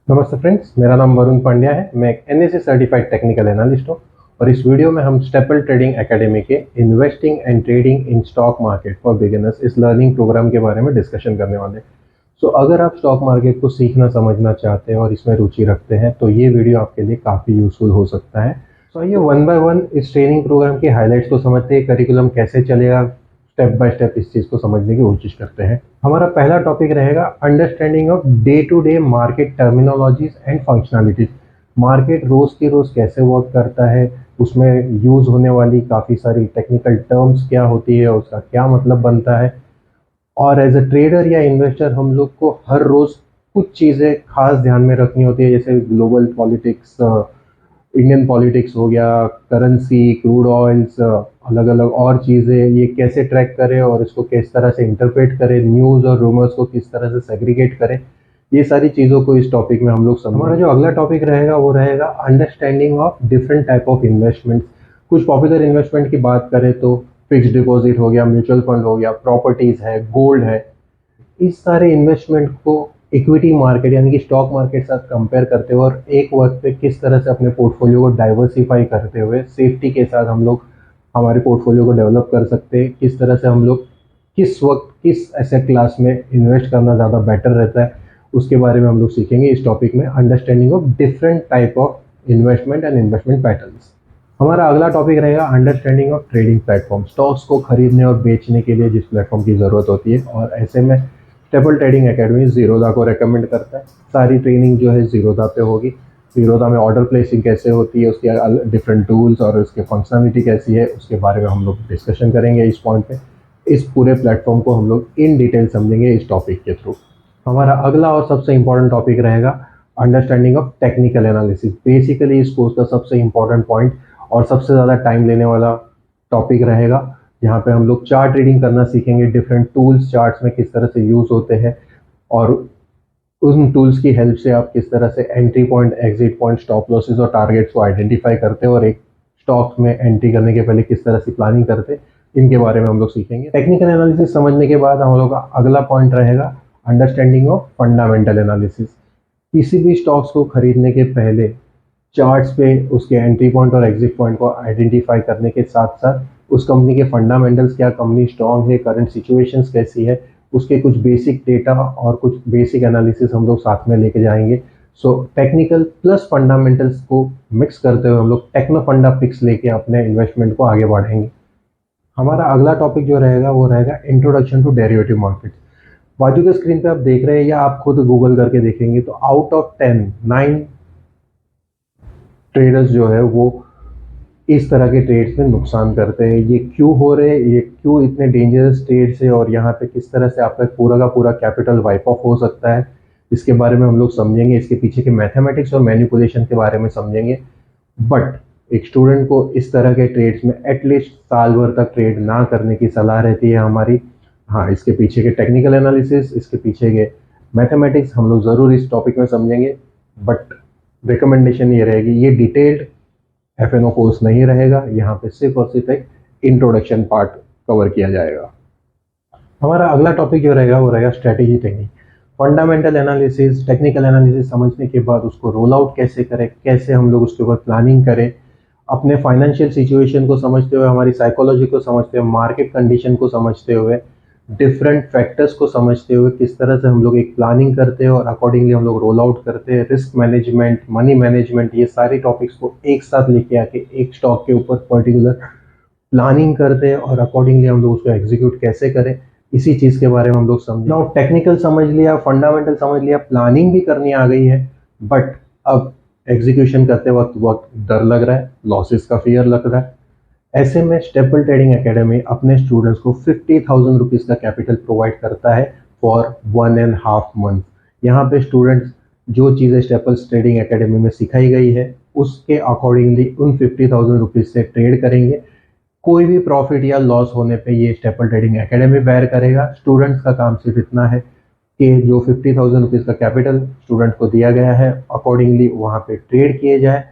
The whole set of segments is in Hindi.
नमस्ते फ्रेंड्स, मेरा नाम वरुण पांड्या है। मैं एक एनएससी सर्टिफाइड टेक्निकल एनालिस्ट हूँ और इस वीडियो में हम स्टेपल ट्रेडिंग एकेडमी के investing and trading in stock market for beginners इस लर्निंग प्रोग्राम के बारे में डिस्कशन करने वाले हैं। सो अगर आप स्टॉक मार्केट को सीखना समझना चाहते हैं और इसमें रुचि रखते हैं तो ये वीडियो आपके लिए काफ़ी यूजफुल हो सकता है। सो आइए वन बाय वन इस ट्रेनिंग प्रोग्राम के हाईलाइट्स को समझते हैं, करिकुलम कैसे चलेगा, स्टेप बाय स्टेप इस चीज़ को समझने की कोशिश करते हैं। हमारा पहला टॉपिक रहेगा understanding of day to day market terminologies and functionalities. Market रोज की रोज कैसे वर्क करता है, उसमें यूज होने वाली काफ़ी सारी टेक्निकल टर्म्स क्या होती है, उसका क्या मतलब बनता है। और एज अ ट्रेडर या इन्वेस्टर हम लोग को हर रोज कुछ चीज़ें खास ध्यान में रखनी होती है, जैसे ग्लोबल पॉलिटिक्स, इंडियन पॉलिटिक्स हो गया, करेंसी, क्रूड ऑयल्स, अलग अलग और चीज़ें, ये कैसे ट्रैक करें और इसको किस तरह से इंटरप्रेट करें, न्यूज़ और रूमर्स को किस तरह से सेग्रीगेट करें, ये सारी चीज़ों को इस टॉपिक में हम लोग समझेंगे। हमारा जो अगला टॉपिक रहेगा वो रहेगा understanding of different type of investments. कुछ पॉपुलर इन्वेस्टमेंट की बात करें तो फिक्स डिपॉजिट हो गया, म्यूचुअल फंड हो गया, प्रॉपर्टीज़ है, गोल्ड है। इस सारे इन्वेस्टमेंट को इक्विटी मार्केट यानी कि स्टॉक मार्केट के साथ कंपेयर करते हुए और एक वक्त पे किस तरह से अपने पोर्टफोलियो को डाइवर्सिफाई करते हुए सेफ्टी के साथ हम लोग हमारे पोर्टफोलियो को डेवलप कर सकते हैं, किस तरह से हम लोग किस वक्त किस एसेट क्लास में इन्वेस्ट करना ज़्यादा बेटर रहता है, उसके बारे में हम लोग सीखेंगे इस टॉपिक में, understanding of different type of investment and investment patterns. हमारा अगला टॉपिक रहेगा understanding of trading platform. Stocks को खरीदने और बेचने के लिए जिस प्लेटफॉर्म की ज़रूरत होती है, और ऐसे में स्टेपल ट्रेडिंग एकेडमी जीरोधा को रेकमेंड करता है। सारी ट्रेनिंग जो है जीरोधा पे होगी। जीरोधा में ऑर्डर प्लेसिंग कैसे होती है, उसके डिफरेंट टूल्स और उसके फंक्शनलिटी कैसी है, उसके बारे में हम लोग डिस्कशन करेंगे इस पॉइंट पे। इस पूरे प्लेटफॉर्म को हम लोग इन डिटेल समझेंगे इस टॉपिक के थ्रू। हमारा अगला और सबसे इम्पोर्टेंट टॉपिक रहेगा understanding of technical analysis. Basically इस कोर्स का सबसे इम्पोर्टेंट पॉइंट और सबसे ज़्यादा टाइम लेने वाला टॉपिक रहेगा, यहाँ पे हम लोग चार्ट रीडिंग करना सीखेंगे। डिफरेंट टूल्स चार्ट्स में किस तरह से यूज़ होते हैं और उन टूल्स की हेल्प से आप किस तरह से entry point, exit point, stop losses और टारगेट्स को आइडेंटिफाई करते हैं और एक स्टॉक में एंट्री करने के पहले किस तरह से प्लानिंग करते हैं, इनके बारे में हम लोग सीखेंगे। टेक्निकल एनालिसिस समझने के बाद हम लोग का अगला पॉइंट रहेगा अंडरस्टैंडिंग ऑफ फंडामेंटल एनालिसिस। किसी भी स्टॉक्स को खरीदने के पहले चार्ट्स पे उसके एंट्री पॉइंट और एग्जिट पॉइंट को आइडेंटिफाई करने के साथ साथ उस कंपनी के फंडामेंटल्स, क्या कंपनी स्ट्रांग है, करंट सिचुएशंस कैसी है, उसके कुछ बेसिक डेटा और कुछ बेसिक एनालिसिस हम लोग साथ में लेके जाएंगे। सो टेक्निकल प्लस फंडामेंटल्स को मिक्स करते हुए हम लोग टेक्नो फंडा पिक्स लेके अपने इन्वेस्टमेंट को आगे बढ़ाएंगे। हमारा अगला टॉपिक जो रहेगा वो रहेगा इंट्रोडक्शन टू डेरिवेटिव मार्केट। बाजू के स्क्रीन पे आप देख रहे हैं या आप खुद गूगल करके देखेंगे तो आउट ऑफ 10 9 ट्रेडर्स जो है वो इस तरह के ट्रेड्स में नुकसान करते हैं। ये क्यों हो रहे हैं, ये क्यों इतने डेंजरस ट्रेड्स है और यहाँ पे किस तरह से आपका पूरा का पूरा कैपिटल वाइप ऑफ हो सकता है, इसके बारे में हम लोग समझेंगे। इसके पीछे के मैथमेटिक्स और मैनिपुलेशन के बारे में समझेंगे। बट एक स्टूडेंट को इस तरह के ट्रेड्स में एटलीस्ट साल भर तक ट्रेड ना करने की सलाह रहती है हमारी। हाँ, इसके पीछे के टेक्निकल एनालिसिस, इसके पीछे के मैथमेटिक्स हम लोग ज़रूर इस टॉपिक में समझेंगे। बट रिकमेंडेशन ये रहेगी, ये डिटेल्ड एफएनओ कोर्स नहीं रहेगा, यहाँ पे सिर्फ और सिर्फ एक इंट्रोडक्शन पार्ट कवर किया जाएगा। हमारा अगला टॉपिक जो रहेगा वो रहेगा strategy technique. Fundamental analysis, technical analysis समझने के बाद उसको रोल आउट कैसे करें, कैसे हम लोग उसके ऊपर प्लानिंग करें, अपने फाइनेंशियल सिचुएशन को समझते हुए, हमारी साइकोलॉजी को समझते हुए, मार्केट कंडीशन को समझते हुए, डिफरेंट फैक्टर्स को समझते हुए किस तरह से हम लोग एक प्लानिंग करते हैं और अकॉर्डिंगली हम लोग रोल आउट करते हैं। रिस्क मैनेजमेंट, मनी मैनेजमेंट, ये सारी टॉपिक्स को एक साथ लेके आके एक स्टॉक के ऊपर पर्टिकुलर प्लानिंग करते हैं और अकॉर्डिंगली हम लोग उसको एग्जीक्यूट कैसे करें, इसी चीज़ के बारे में हम लोग समझें। नाउ टेक्निकल समझ लिया, फंडामेंटल समझ लिया, प्लानिंग भी करनी आ गई है, बट अब एग्जीक्यूशन करते वक्त डर लग रहा है, लॉसेस का फियर लग रहा है। ऐसे में स्टेपल ट्रेडिंग एकेडमी अपने स्टूडेंट्स को 50,000 रुपीज़ का कैपिटल प्रोवाइड करता है फॉर 1.5 मंथ। यहाँ पे स्टूडेंट्स जो चीज़ें स्टेपल ट्रेडिंग एकेडमी में सिखाई गई है उसके अकॉर्डिंगली उन 50,000 रुपीज़ से ट्रेड करेंगे। कोई भी प्रॉफिट या लॉस होने पे ये स्टेपल ट्रेडिंग एकेडमी बेयर करेगा। स्टूडेंट्स का काम सिर्फ इतना है कि जो 50,000 रुपीज़ का कैपिटल स्टूडेंट को दिया गया है अकॉर्डिंगली वहाँ पे ट्रेड किए जाए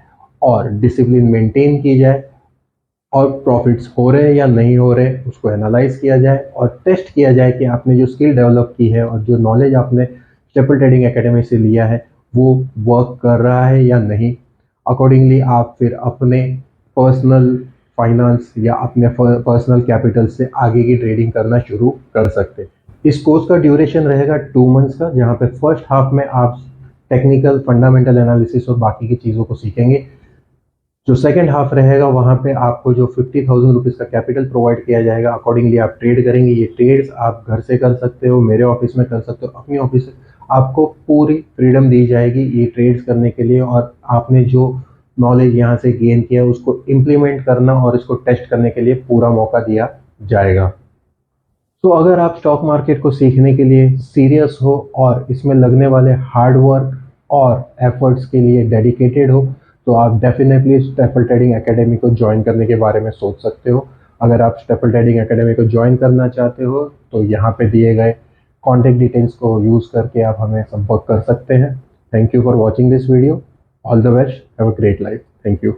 और डिसिप्लिन मेंटेन की जाए और प्रॉफिट्स हो रहे या नहीं हो रहे उसको एनालाइज किया जाए और टेस्ट किया जाए कि आपने जो स्किल डेवलप की है और जो नॉलेज आपने स्टेपल ट्रेडिंग एकेडमी से लिया है वो वर्क कर रहा है या नहीं। अकॉर्डिंगली आप फिर अपने पर्सनल फाइनेंस या अपने पर्सनल कैपिटल से आगे की ट्रेडिंग करना शुरू कर सकते हैं। इस कोर्स का ड्यूरेशन रहेगा 2 मंथ्स का, जहाँ पे फर्स्ट हाफ में आप टेक्निकल फंडामेंटल एनालिसिस और बाकी की चीज़ों को सीखेंगे। जो सेकंड हाफ रहेगा वहाँ पे आपको जो 50,000 रुपीज़ का कैपिटल प्रोवाइड किया जाएगा, अकॉर्डिंगली आप ट्रेड करेंगे। ये ट्रेड्स आप घर से कर सकते हो, मेरे ऑफिस में कर सकते हो, अपनी ऑफिस से आपको पूरी फ्रीडम दी जाएगी ये ट्रेड्स करने के लिए, और आपने जो नॉलेज यहाँ से गेन किया उसको इम्प्लीमेंट करना और इसको टेस्ट करने के लिए पूरा मौका दिया जाएगा। तो अगर आप स्टॉक मार्केट को सीखने के लिए सीरियस हो और इसमें लगने वाले हार्ड वर्क और एफर्ट्स के लिए डेडिकेटेड हो, तो आप डेफिनेटली स्टेपल ट्रेडिंग एकेडमी को ज्वाइन करने के बारे में सोच सकते हो। अगर आप स्टेपल ट्रेडिंग एकेडमी को ज्वाइन करना चाहते हो तो यहाँ पे दिए गए कॉन्टेक्ट डिटेल्स को यूज़ करके आप हमें संपर्क कर सकते हैं। Thank you for watching this video. All the best, have a great life. Thank you.